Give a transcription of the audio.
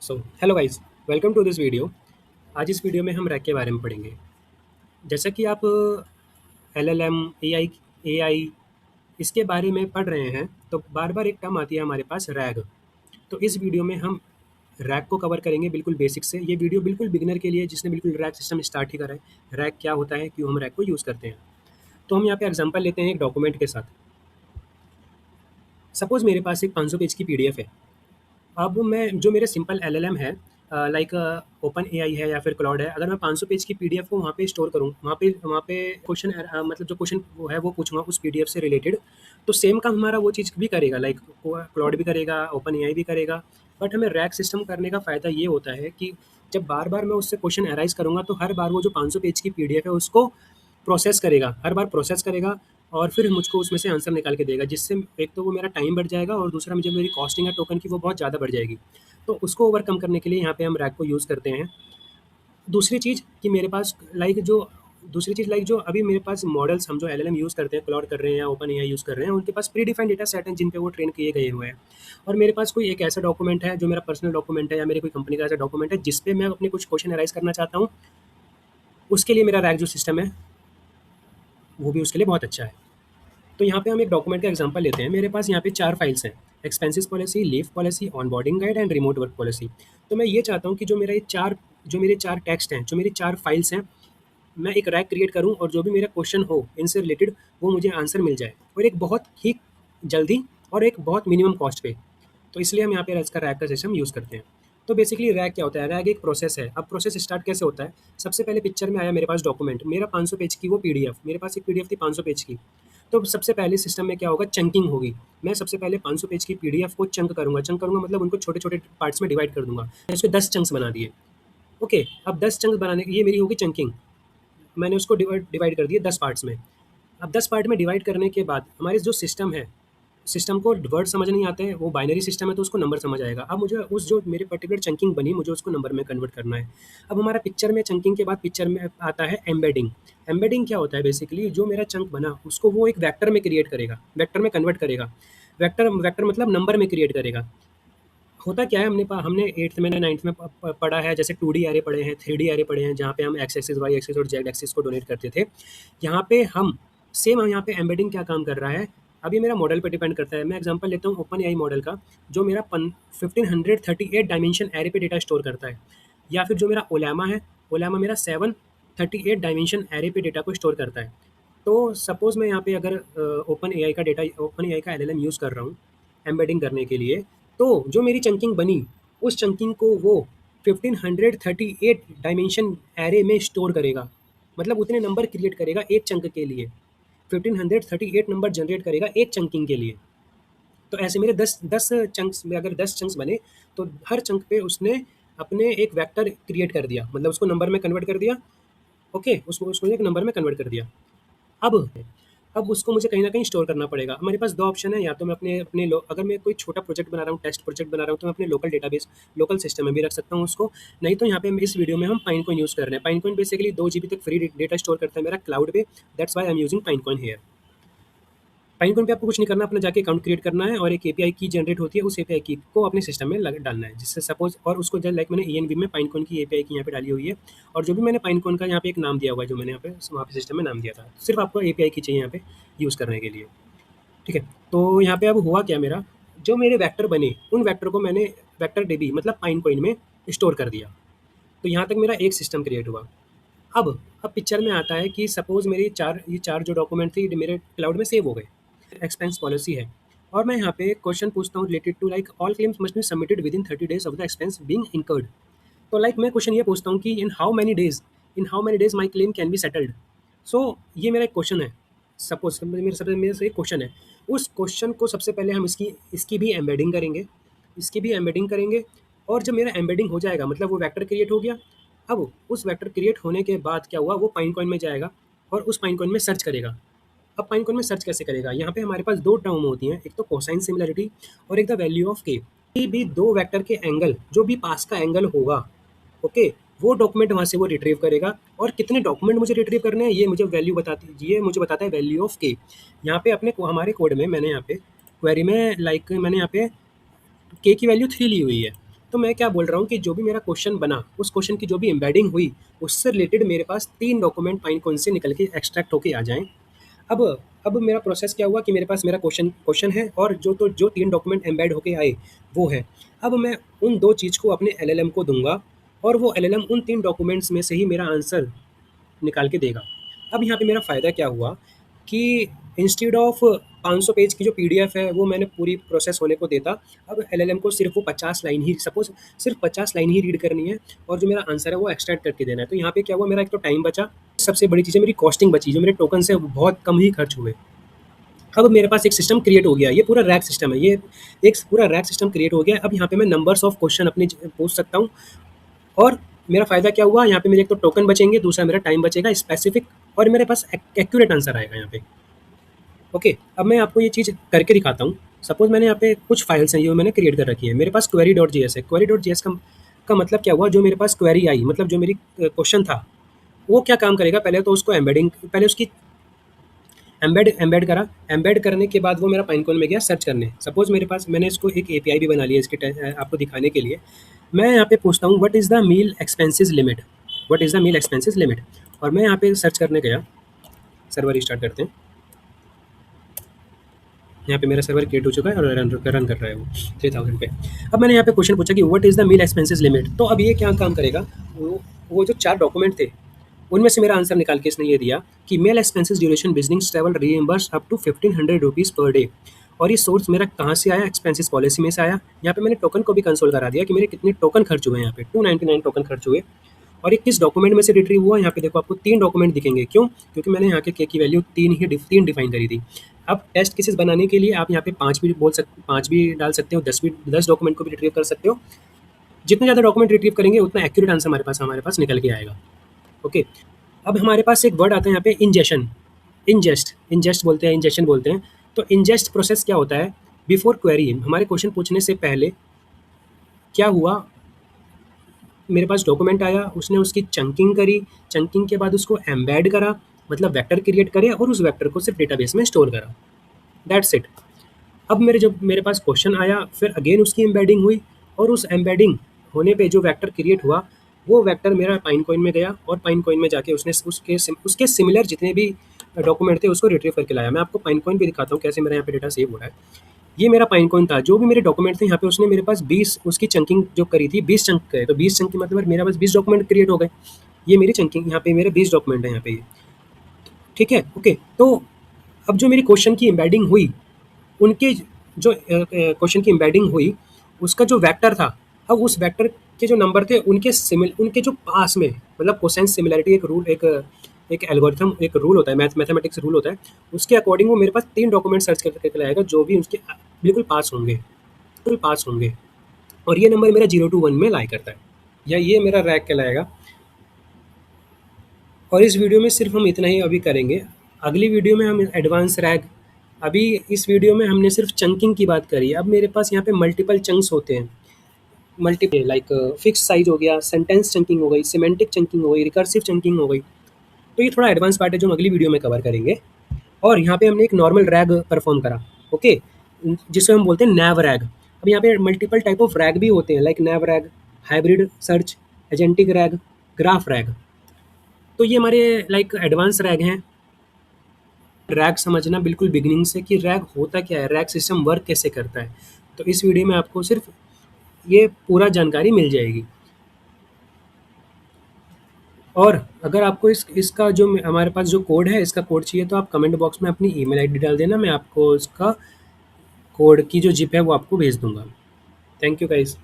So hello guys, welcome to this video. आज इस video में हम रैक के बारे में पढ़ेंगे। जैसा कि आप एलएलएम, एआई इसके बारे में पढ़ रहे हैं, तो बार-बार एक टर्म आती है हमारे पास रैग। तो इस वीडियो में हम रैग को कवर करेंगे बिल्कुल बेसिक से। ये वीडियो बिल्कुल बिगिनर के लिए जिसने बिल्कुल रैग सिस्टम स्टार्ट ही करा है। रैग क्या होता है, क्यों हम रैग को यूज़ करते हैं। तो हम यहाँ पे एग्जांपल लेते हैं एक डॉक्यूमेंट के साथ। सपोज़ मेरे पास एक 500 पेज की पीडीएफ है। अब मैं जो मेरे सिंपल एलएलएम है, लाइक ओपन एआई है या फिर क्लाउड है, अगर मैं 500 पेज की पीडीएफ को वहाँ पे स्टोर करूँ, वहाँ पे क्वेश्चन मतलब जो क्वेश्चन वो है वो पूछूँगा उस पीडीएफ से रिलेटेड, तो सेम काम हमारा वो चीज़ भी करेगा, लाइक क्लाउड भी करेगा, ओपन एआई भी करेगा। बट हमें रैक सिस्टम करने का फ़ायदा ये होता है कि जब बार-बार मैं उससे क्वेश्चन अराइज़ करूँगा, तो हर बार वो जो 500 पेज की पीडीएफ है उसको प्रोसेस करेगा, हर बार प्रोसेस करेगा और फिर मुझको उसमें से आंसर निकाल के देगा, जिससे एक तो वो मेरा टाइम बढ़ जाएगा और दूसरा मुझे मेरी कॉस्टिंग है टोकन की वो बहुत ज़्यादा बढ़ जाएगी। तो उसको ओवरकम करने के लिए यहाँ पे हम रैक को यूज़ करते हैं। दूसरी चीज़ कि मेरे पास लाइक जो अभी मेरे पास मॉडल्स हम जो एलएलएम यूज़ करते हैं, क्लॉड कर रहे हैं या ओपन एआई यूज़ कर रहे हैं, उनके पास प्री डिफाइंड डेटा सेट हैं जिन पे वो ट्रेन किए गए हुए हैं। और मेरे पास कोई एक ऐसा डॉक्यूमेंट है जो मेरा पर्सनल डॉक्यूमेंट है या मेरी कोई कंपनी का ऐसा डॉक्यूमेंट है जिस पे मैं अपने कुछ क्वेश्चन एराइज़ करना चाहता हूँ, उसके लिए मेरा रैक जो सिस्टम है, वो भी उसके लिए बहुत अच्छा है। तो यहाँ पे हम एक डॉक्यूमेंट का एग्जांपल लेते हैं। मेरे पास यहाँ पे 4 फाइल्स हैं, expenses policy, leave policy, onboarding guide and remote work policy. तो मैं ये चाहता हूँ कि जो मेरे 4 टेक्स्ट हैं, जो मेरी 4 फाइल्स हैं, मैं एक रैक क्रिएट करूँ और जो भी मेरा क्वेश्चन हो इनसे रिलेटेड वो मुझे आंसर मिल जाए और एक बहुत ही जल्दी और एक बहुत मिनिमम कॉस्ट पे। तो इसलिए हम यहाँ पे इसका रैक का सिस्टम यूज़ करते हैं। तो बेसिकली रैक क्या होता है? रैक एक प्रोसेस है। अब प्रोसेस स्टार्ट कैसे होता है? सबसे पहले पिक्चर में आया मेरे पास डॉक्यूमेंट, मेरा 500 पेज की वो पीडीएफ, मेरे पास एक पीडीएफ थी 500 पेज की। तो सबसे पहले सिस्टम में क्या होगा, चंकिंग होगी। मैं सबसे पहले 500 पेज की पीडीएफ को चंक करूँगा मतलब उनको छोटे-छोटे पार्ट्स में डिवाइड कर दूँगा। मैंने उसके 10 चंक्स बना दिए। ओके, अब 10 चंक्स बनाने ये मेरी होगी चंकिंग। मैंने उसको डिवाइड डिवाइड कर दिए 10 पार्ट्स में। अब 10 पार्ट में डिवाइड करने के बाद हमारे जो सिस्टम है, सिस्टम को वर्ड समझ नहीं आते हैं, वो बाइनरी सिस्टम है तो उसको नंबर समझ आएगा। अब मुझे उस जो मेरे पर्टिकुलर चंकिंग बनी, मुझे उसको नंबर में कन्वर्ट करना है। अब हमारा पिक्चर में चंकिंग के बाद पिक्चर में आता है एम्बेडिंग। एम्बेडिंग क्या होता है? बेसिकली जो मेरा चंक बना उसको वो एक वेक्टर में क्रिएट करेगा, वेक्टर में कन्वर्ट करेगा। वेक्टर वेक्टर मतलब नंबर में क्रिएट करेगा। होता क्या है, हमने 8th में 9th में पढ़ा है, जैसे 2D एरे पढ़े हैं, 3D एरे पढ़े हैं, जहाँ पे हम एक्स एक्सिस, वाई एक्सिस और जेड एक्सिस को डोनेट करते थे। यहाँ पे हम सेम यहाँ पे एम्बेडिंग क्या काम कर रहा है, अभी मेरा मॉडल पे डिपेंड करता है। मैं एग्जांपल लेता हूँ ओपन एआई मॉडल का, जो मेरा 1538 डायमेंशन एरे पे डेटा स्टोर करता है, या फिर जो मेरा ओलामा है, ओलामा मेरा 738 डायमेंशन एरे पे डेटा को स्टोर करता है। तो सपोज मैं यहाँ पे अगर ओपन एआई का एलएलएम यूज़ कर रहा हूँ एम्बेडिंग करने के लिए, तो जो मेरी चंकिंग बनी, उस चंकिंग को वो 1538 डायमेंशन एरे में स्टोर करेगा। मतलब उतने नंबर क्रिएट करेगा एक चंक के लिए। 1538 नंबर जनरेट करेगा एक चंकिंग के लिए। तो ऐसे मेरे 10 चंक्स में अगर 10 चंक्स बने, तो हर चंक पे उसने अपने एक वेक्टर क्रिएट कर दिया, मतलब उसको नंबर में कन्वर्ट कर दिया। ओके, उसको उसको एक नंबर में कन्वर्ट कर दिया। अब अब उसको मुझे कहीं न कहीं स्टोर करना पड़ेगा। हमारे पास 2 ऑप्शन है, या तो मैं अपने अपने लो अगर मैं कोई छोटा प्रोजेक्ट बना रहा हूँ, टेस्ट प्रोजेक्ट बना रहा हूँ, तो मैं अपने लोकल डेटाबेस, लोकल सिस्टम में भी रख सकता हूँ उसको। नहीं तो यहाँ पे इस वीडियो में हम पाइनकोइन यूज़ कर रहे हैं। पाइनकोइन बेसिकली 2 जीबी तक फ्री डेटा स्टोर करता है मेरा क्लाउड पे। That's why I am using Pinecoin here. Pinecoin पे आपको कुछ नहीं करना, अपना जाके अकाउंट क्रिएट करना है और एक एपीआई की जनरेट होती है, उस एपीआई की को अपने सिस्टम में डालना है, जिससे सपोज और उसको जब लाइक मैंने ईएनवी में पाइनकोइन की एपीआई की यहाँ पे डाली हुई है, और जो भी मैंने पाइनकोइन का यहाँ पे एक नाम दिया हुआ है, जो मैंने यहाँ पे वहाँ पे सिस्टम में नाम दिया था, सिर्फ आपको एपीआई की चाहिए यहाँ पे यूज़ करने के लिए। ठीक है, तो यहाँ पे अब हुआ क्या, मेरा जो मेरे वेक्टर बने उन वेक्टर को मैंने वेक्टर डीबी मतलब पाइनकोइन में स्टोर कर दिया। तो यहाँ तक मेरा एक सिस्टम क्रिएट हुआ। अब पिक्चर में आता है कि सपोज मेरी ये चार जो डॉक्यूमेंट थी मेरे क्लाउड में सेव हो गए। एक्सपेंस पॉलिसी है, और मैं यहाँ पे क्वेश्चन पूछता हूँ related to like all claims must be submitted within 30 days of the expense being incurred. तो लाइक मैं क्वेश्चन ये पूछता हूँ कि in how many days my claim can be settled. So ये मेरा एक क्वेश्चन है। सपोज मेरे से एक क्वेश्चन है। उस क्वेश्चन को सबसे पहले हम इसकी इसकी भी एम्बेडिंग करेंगे, और जब मेरा एम्बेडिंग हो जाएगा मतलब वो वेक्टर क्रिएट हो गया। अब उस वेक्टर क्रिएट होने के बाद क्या हुआ, वो पाइनकोइन में जाएगा और उस पाइनकोइन में सर्च करेगा। अब पाइनकोइन में सर्च कैसे करेगा, यहाँ पे हमारे पास 2 टर्म होती हैं, एक तो कोसाइन सिमिलरिटी और एक द वैल्यू ऑफ के। ये भी 2 वेक्टर के एंगल, जो भी पास का एंगल होगा, ओके, वो डॉक्यूमेंट वहाँ से वो रिट्रीव करेगा। और कितने डॉक्यूमेंट मुझे रिट्रीव करने हैं, ये मुझे बताता है वैल्यू ऑफ के। यहाँ पे हमारे कोड में मैंने यहाँ पे क्वेरी में लाइक मैंने यहाँ पे के की वैल्यू 3 ली हुई है। तो मैं क्या बोल रहा हूँ कि जो भी मेरा क्वेश्चन बना, उस क्वेश्चन की जो भी एम्बेडिंग हुई, उससे रिलेटेड मेरे पास 3 डॉक्यूमेंट पाइनकोइन से निकल के एक्सट्रैक्ट होके आ जाएँ। अब अब मेरा प्रोसेस क्या हुआ कि मेरे पास मेरा क्वेश्चन क्वेश्चन है और जो 3 डॉक्यूमेंट एम्बेड होके आए, वो है। अब मैं उन 2 चीज़ को अपने एलएलएम को दूँगा और वो एलएलएम उन 3 डॉक्यूमेंट्स में से ही मेरा आंसर निकाल के देगा। अब यहाँ पे मेरा फ़ायदा क्या हुआ कि इंस्टेड ऑफ 500 पेज की जो पीडीएफ है, वो मैंने पूरी प्रोसेस होने को देता। अब एलएलएम को सिर्फ़ वो 50 लाइन ही सपोज़ सिर्फ़ 50 लाइन ही रीड करनी है और जो मेरा आंसर है वो एक्सट्रैक्ट करके देना है। तो यहाँ पे क्या हुआ, मेरा एक तो टाइम बचा, सबसे बड़ी चीज़ है मेरी कॉस्टिंग बची, जो मेरे टोकन्स हैं वो बहुत कम ही खर्च हुए। अब मेरे पास एक सिस्टम क्रिएट हो गया, ये पूरा रैक सिस्टम है, ये एक पूरा रैक सिस्टम क्रिएट हो गया है। अब यहाँ पे मैं नंबर्स ऑफ क्वेश्चन अपने पूछ सकता हूँ और मेरा फ़ायदा क्या हुआ, यहाँ पे मेरे एक तो टोकन बचेंगे, दूसरा मेरा टाइम बचेगा स्पेसिफिक और मेरे पास एक्यूरेट आंसर आएगा यहाँ पे। ओके, अब मैं आपको ये चीज़ करके दिखाता हूँ। सपोज़ मैंने यहाँ पे कुछ फाइल्स हैं, ये मैंने क्रिएट कर रखी है। मेरे पास query.js है। query.js का मतलब क्या हुआ, जो मेरे पास क्वेरी आई, मतलब जो मेरी क्वेश्चन था, वो क्या काम करेगा, पहले तो उसको पहले उसकी एम्बेड करा। एम्बेड करने के बाद वो मेरा पाइनकोइन में गया सर्च करने। सपोज़ मेरे पास मैंने इसको एक एपीआई भी बना लिया इसके आपको दिखाने के लिए। मैं यहाँ पे पूछता हूँ what is the meal expenses limit, what is the meal expenses limit, और मैं यहाँ पे सर्च करने गया। सर्वर रिस्टार्ट करते हैं। यहाँ पे मेरा सर्वर क्रिएट हो चुका है और रन कर रहा है वो 3000 पे। अब मैंने यहाँ पे क्वेश्चन पूछा कि what is the meal expenses limit. तो अब ये क्या काम करेगा, वो जो 4 डॉक्यूमेंट थे, उनमें से मेरा आंसर निकाल के इसने ये दिया कि meal expenses duration business travel reimburse up to 1500 rupees per day. और ये सोर्स मेरा कहाँ से आया, एक्सपेंसेस पॉलिसी में से आया। यहाँ पे मैंने टोकन को भी कंसोल करा दिया कि मेरे कितने टोकन खर्च हुए हैं। यहाँ पे 299 टोकन खर्च हुए और ये किस डॉक्यूमेंट में से रिट्रीव हुआ। यहाँ पे देखो आपको 3 डॉक्यूमेंट दिखेंगे, क्यों, क्योंकि मैंने यहाँ के के की वैल्यू 3 डिफाइन करी थी। अब टेस्ट केसेस बनाने के लिए आप यहाँ पे 5 भी डाल सकते हो, 10 डॉक्यूमेंट को भी रिट्रीव कर सकते हो। जितने ज़्यादा डॉक्यूमेंट रिट्रीव करेंगे उतना एक्यूरेट आंसर हमारे पास निकल के आएगा। ओके, अब हमारे पास एक वर्ड आता है यहाँ पे इंजेशन, इंजेस्ट बोलते हैं, इंजेक्शन बोलते हैं। तो इंजेस्ट प्रोसेस क्या होता है, बिफोर क्वेरी, हमारे क्वेश्चन पूछने से पहले क्या हुआ, मेरे पास डॉक्यूमेंट आया, उसने उसकी चंकिंग करी, चंकिंग के बाद उसको एम्बेड करा, मतलब वेक्टर क्रिएट करे और उस वेक्टर को सिर्फ डेटाबेस में स्टोर करा। That's it. अब जब मेरे पास क्वेश्चन आया, फिर अगेन उसकी एम्बेडिंग हुई और उस एम्बेडिंग होने पे जो वेक्टर क्रिएट हुआ, वो वेक्टर मेरा पाइनकोइन में गया और पाइनकोइन में जाके उसने उसके सिमिलर जितने भी डॉक्यूमेंट थे उसको रिट्रीव करके लाया। मैं आपको पाइनकोइन भी दिखाता हूँ कैसे मेरा यहाँ पे डेटा सेव हो रहा है। ये मेरा पाइनकोइन था, जो भी मेरे डॉक्यूमेंट थे यहाँ पे उसने मेरे पास 20 उसकी चंकिंग जो करी थी, 20 चंक करे, तो 20 चंक की मतलब मेरे पास 20 डॉक्यूमेंट क्रिएट हो गए। ये मेरी चंकिंग, यहाँ पे मेरे 20 डॉक्यूमेंट है यहाँ पे ये, ठीक है। ओके, तो अब जो मेरी क्वेश्चन की एम्बेडिंग हुई, उनके जो क्वेश्चन की एम्बेडिंग हुई, उसका जो वेक्टर था, अब उस वेक्टर के जो नंबर थे उनके जो पास में, मतलब कोसाइन सिमिलैरिटी एक रूल, एक एल्गोरिथम, एक रूल होता है, मैथमेटिक्स रूल होता है, उसके अकॉर्डिंग वो मेरे पास 3 डॉक्यूमेंट सर्च करके लाएगा जो भी उसके बिल्कुल पास होंगे और ये नंबर मेरा 0 to 1 में लाई करता है, या ये मेरा रैक कहलाएगा। और इस वीडियो में सिर्फ हम इतना ही अभी करेंगे। अगली वीडियो में हम एडवांस रैग, अभी इस वीडियो में हमने सिर्फ चंकिंग की बात करी। अब मेरे पास यहाँ पे मल्टीपल चंक्स होते हैं, मल्टीपल लाइक फिक्स साइज हो गया, सेंटेंस चंकिंग हो गई, सिमेंटिक चंकिंग हो गई, रिकर्सिव चंकिंग हो गई। तो ये थोड़ा एडवांस पार्ट है जो हम अगली वीडियो में कवर करेंगे। और यहाँ पे हमने एक नॉर्मल रैग परफॉर्म करा, ओके, जिसे हम बोलते हैं नैव रैग। अब यहाँ पे मल्टीपल टाइप ऑफ रैग भी होते हैं, like naive RAG, hybrid search, agentic RAG, graph RAG. तो ये हमारे लाइक एडवांस रैग हैं। रैग समझना बिल्कुल बिगिनिंग से कि रैग होता क्या है, रैग सिस्टम वर्क कैसे करता है। तो इस वीडियो में आपको सिर्फ ये पूरा जानकारी मिल जाएगी। और अगर आपको इसका जो हमारे पास जो कोड है, इसका कोड चाहिए तो आप कमेंट बॉक्स में अपनी ईमेल आईडी डाल देना, मैं आपको इसका कोड की जो जिप है वो आपको भेज दूंगा। Thank you guys.